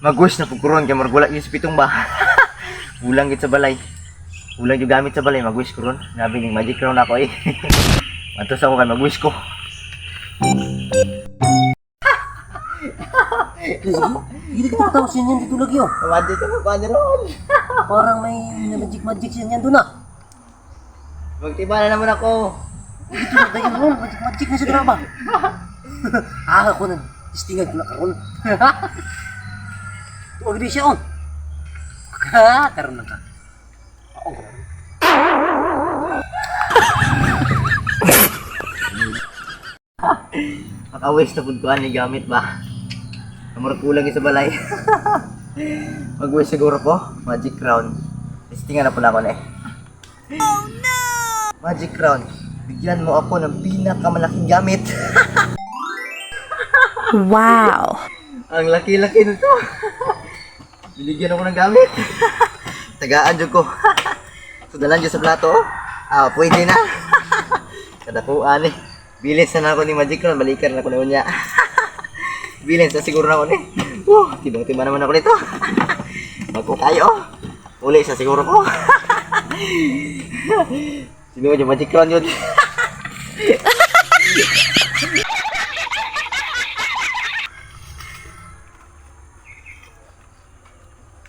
Mag-wish na pagkuron kay margula yung pitong ba. Ulang gid sa balay. Ulang yung gamit sa balay, mag-wish ko ron. Nabi ning magic crown ako eh. Matos ako kay mag-wish ko. Hindi kita tahu siya niyan dito lagi oh. Magic ko pa ron. Parang may magic siya niyan doon ah. Magtiba na naman ako. Dito na tayo noon, magic na siya drama. Ako na, istingag ko na karon. Tuwag di siya oh. Karon na ka. Oo. Maka-waste na pud ko ani gamit ba. Amor kulang sa balay. Mag-wish siguro ko, magic crown. Testingan na pala ako na eh. Oh no! Magic crown, bigyan mo ako ng pinakamalaking gamit. Wow! Ang laki-laki nito. Binigyan ako ng gamit. Tagaan dyan ko. Sudalan dyan sa plato. Ah, pwede na. Kadapuan eh. Bilins na ako ni Magic Crown. Balikan na ako na niya. Bilins na siguro na ako ni. Tibang-tiba naman ako nito. Magko kayo. Uli sa siguro ko. Sino yung Magic Crown yun?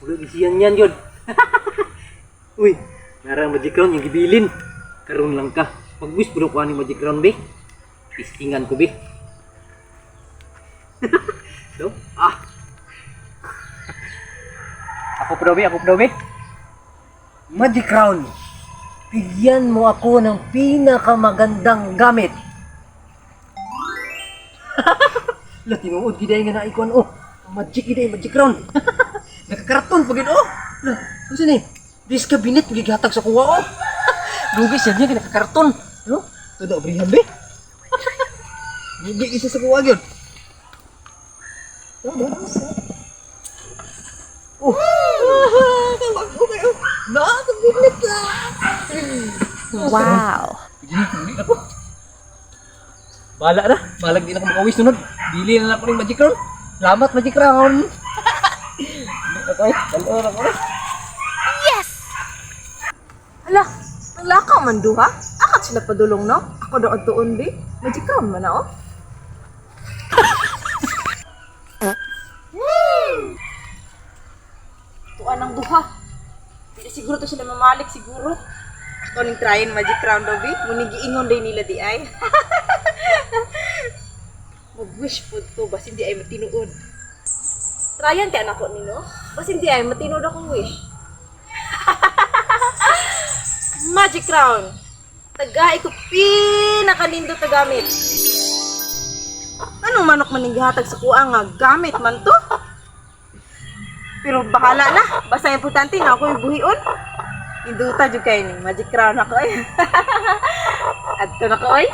Ulo isiyan yan yun. Uy, narang magic crown yung gibilin. Karon lang ka. Pag-wish po ko ani magic crown be. Istingan ko be. Do? Ah. Ako po daw be. Magic crown. Bigyan mo ako ng pinakamagandang gamit. Lah tinuod giday nga na ikon oh. Magic crown. Nakakarton pagin oh. Lah, ano ni? This cabinet gigatag sa kuha oh. Lugi siya niya nakakarton. No? Todo brihan be. Lugi isa sa kuha gyud. Oh. Na, cabinet la. Wow! Bala na. Balag di na ako makawis sunod. Dili na lang ako ng magic crown. Salamat magic crown. Okay, dalawa ako. Hala, ang lakaw man duha? Akat sila padulong no? Ako doon tuon be? Magic crown man na oh. Tuan ang duha. Hindi siguro to sila mamalik siguro. Ako ning tryin magic crown daw be. Muni giingon day nila di ay. Mag-wish po to bas hindi ay matinuod. Tryan kaya nako nino. Bas hindi ay matinuod akong wish. Magic crown. Tagay ko pinakanindot na gamit. Anong manok maninghatag sa kuang nga gamit man to? Pero bakala na, basta importante na ako yung buhion. Induta jud kay ni magic crown ako ay. Adto na ko ay.